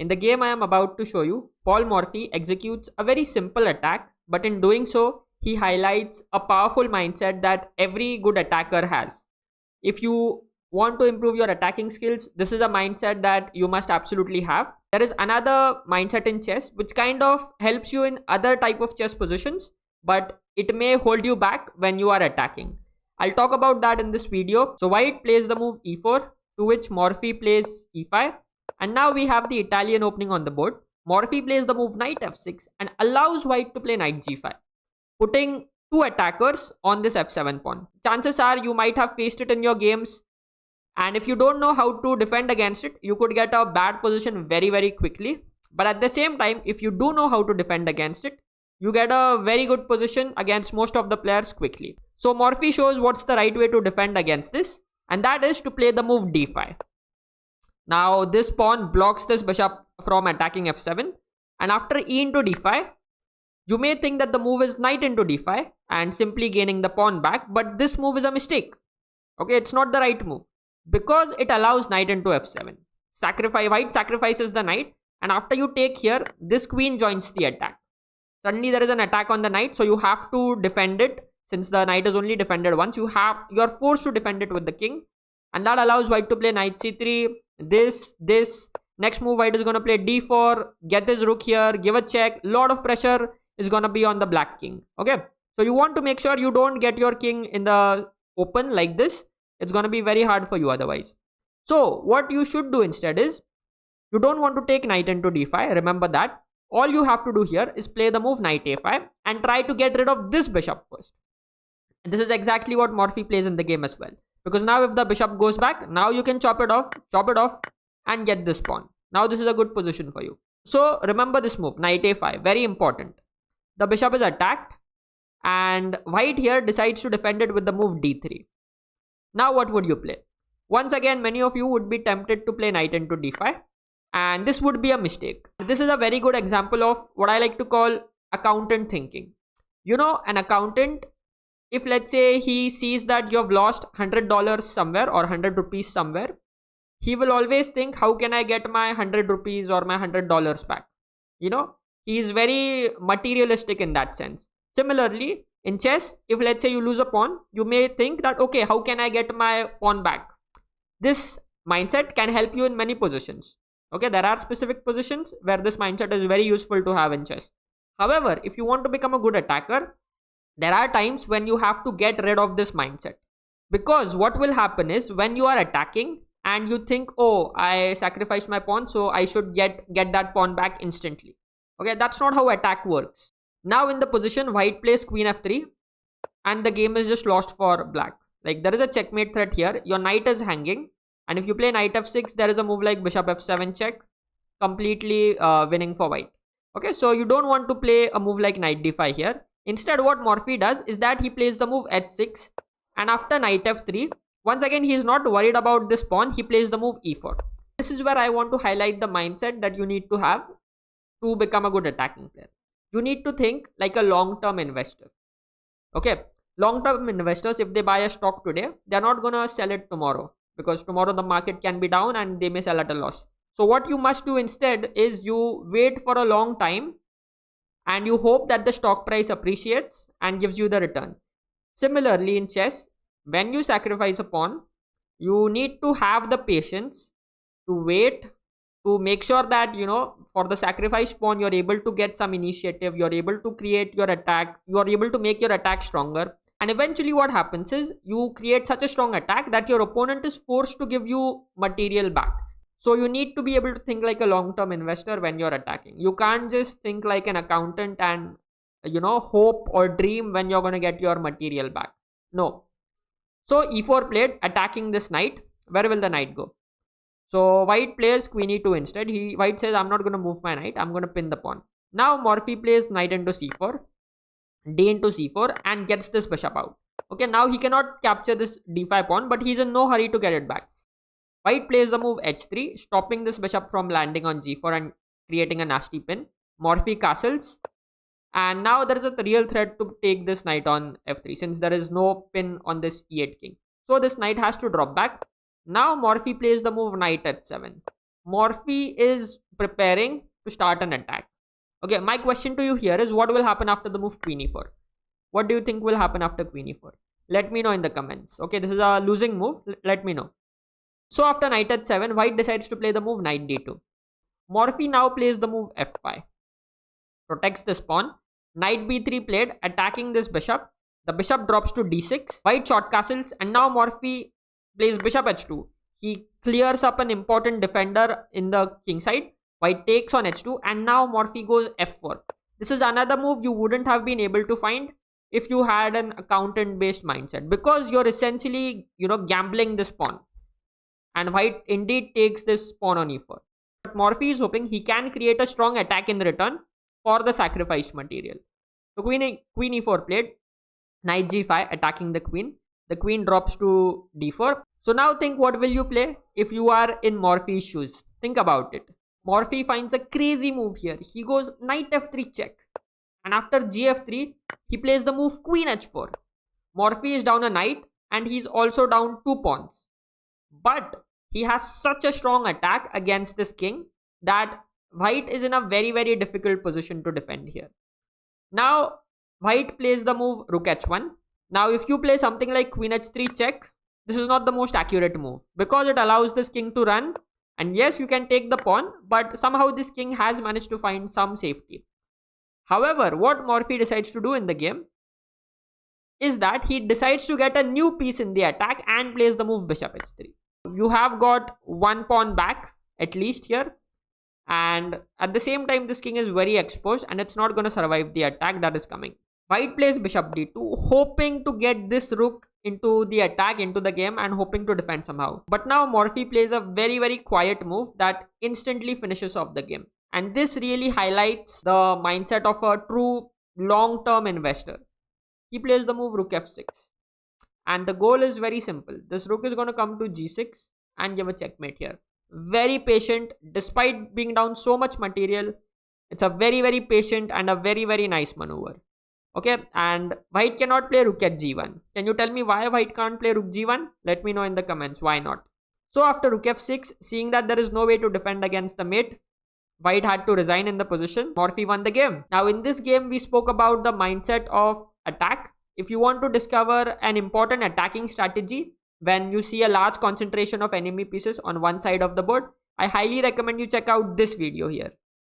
In the game I am about to show you, Paul Morphy executes a very simple attack, but in doing so, he highlights a powerful mindset that every good attacker has. If you want to improve your attacking skills, this is a mindset that you must absolutely have. There is another mindset in chess which kind of helps you in other type of chess positions, but it may hold you back when you are attacking. I'll talk about that in this video. So white plays the move e4, to which Morphy plays e5, and now we have the Italian opening on the board. Morphy plays the move knight f6 and allows white to play knight g5, putting two attackers on this f7 pawn. Chances are you might have faced it in your games, and if you don't know how to defend against it, you could get a bad position very quickly. But at the same time, if you do know how to defend against it, you get a very good position against most of the players quickly. So Morphy shows what's the right way to defend against this, and that is to play the move d5. Now this pawn blocks this bishop from attacking f7, and after e into d5, you may think that the move is knight into d5 and simply gaining the pawn back, but this move is a mistake. Okay, it's not the right move because it allows knight into f7. White sacrifices the knight, and after you take here, this queen joins the attack. Suddenly there is an attack on the knight, so you have to defend it. Since the knight is only defended once, you're forced to defend it with the king, and that allows white to play knight c3. This next move, white is going to play d4, get this rook here, give a check. Lot of pressure is going to be on the black king. Okay, so you want to make sure you don't get your king in the open like this. It's going to be very hard for you otherwise. So what you should do instead is, you don't want to take knight into d5. Remember that. All you have to do here is play the move knight a5 and try to get rid of this bishop first. And this is exactly what Morphy plays in the game as well. Because now if the bishop goes back, now you can chop it off and get this pawn. Now this is a good position for you. So remember this move, knight a5, very important. The bishop is attacked and white here decides to defend it with the move d3. Now what would you play? Once again, many of you would be tempted to play knight into d5, and this would be a mistake. This is a very good example of what I like to call accountant thinking. You know, an accountant, if let's say he sees that you have lost $100 somewhere or 100 rupees somewhere, he will always think, how can I get my 100 rupees or my $100 back? You know, he is very materialistic in that sense. Similarly, in chess, if let's say you lose a pawn, you may think that, okay, how can I get my pawn back? This mindset can help you in many positions. Okay, there are specific positions where this mindset is very useful to have in chess. However, if you want to become a good attacker, there are times when you have to get rid of this mindset. Because what will happen is, when you are attacking and you think, oh, I sacrificed my pawn, so I should get that pawn back instantly. Okay, that's not how attack works. Now in the position, white plays queen f3 and the game is just lost for black. Like, there is a checkmate threat here. Your knight is hanging, and if you play knight f6, there is a move like bishop f7 check, completely winning for white. Okay, so you don't want to play a move like knight d5 here. Instead, what Morphy does is that he plays the move h6, and after knight f3, once again he is not worried about this pawn, he plays the move e4. This is where I want to highlight the mindset that you need to have to become a good attacking player. You need to think like a long-term investor. Okay, long-term investors, if they buy a stock today, they're not gonna sell it tomorrow, because tomorrow the market can be down and they may sell at a loss. So what you must do instead is you wait for a long time and you hope that the stock price appreciates and gives you the return. Similarly, in chess, when you sacrifice a pawn, you need to have the patience to wait, to make sure that, you know, for the sacrifice pawn, you're able to get some initiative, you're able to create your attack, you're able to make your attack stronger. And eventually what happens is, you create such a strong attack that your opponent is forced to give you material back. So you need to be able to think like a long-term investor when you're attacking. You can't just think like an accountant and, you know, hope or dream when you're going to get your material back. No. So e4 played, attacking this knight. Where will the knight go? So white plays queen e2 instead. White says, I'm not going to move my knight, I'm going to pin the pawn. Now Morphy plays knight into c4, d into c4, and gets this bishop out. Okay, now he cannot capture this d5 pawn, but he's in no hurry to get it back. White plays the move h3, stopping this bishop from landing on g4 and creating a nasty pin. Morphy castles, and now there is a real threat to take this knight on f3, since there is no pin on this e8 king. So this knight has to drop back. Now Morphy plays the move knight h7. Morphy is preparing to start an attack. Okay, my question to you here is, what will happen after the move queen e4? What do you think will happen after queen e4? Let me know in the comments. Okay, this is a losing move. Let me know. So after knight h7, white decides to play the move knight d2. Morphy now plays the move f5. Protects this pawn. Knight b3 played, attacking this bishop. The bishop drops to d6. White short castles, and now Morphy plays bishop h2. He clears up an important defender in the king side. White takes on h2, and now Morphy goes f4. This is another move you wouldn't have been able to find if you had an accountant based mindset, because you're essentially, gambling this pawn. And white indeed takes this pawn on e4. But Morphy is hoping he can create a strong attack in return for the sacrificed material. So queen e4 played, knight g5 attacking the queen. The queen drops to d4. So now think, what will you play if you are in Morphy's shoes? Think about it. Morphy finds a crazy move here. He goes knight f3 check. And after gf3, he plays the move queen h4. Morphy is down a knight and he's also down 2 pawns. But he has such a strong attack against this king that white is in a very, very difficult position to defend here. Now, white plays the move rook h1. Now, if you play something like queen h3 check, this is not the most accurate move because it allows this king to run. And yes, you can take the pawn, but somehow this king has managed to find some safety. However, what Morphy decides to do in the game is that he decides to get a new piece in the attack and plays the move bishop h3. You have got 1 pawn back at least here, and at the same time this king is very exposed and it's not going to survive the attack that is coming. White plays bishop d2, hoping to get this rook into the attack, into the game, and hoping to defend somehow. But now Morphy plays a very, very quiet move that instantly finishes off the game. And this really highlights the mindset of a true long-term investor. He plays the move rook f6. And the goal is very simple. This rook is going to come to g6 and give a checkmate here. Very patient, despite being down so much material. It's a very, very patient and a very, very nice maneuver. Okay, and white cannot play rook at g1. Can you tell me why white can't play rook g1? Let me know in the comments why not. So after rook f6, seeing that there is no way to defend against the mate, white had to resign in the position. Morphy won the game. Now in this game, we spoke about the mindset of attack. If you want to discover an important attacking strategy when you see a large concentration of enemy pieces on one side of the board, I highly recommend you check out this video here.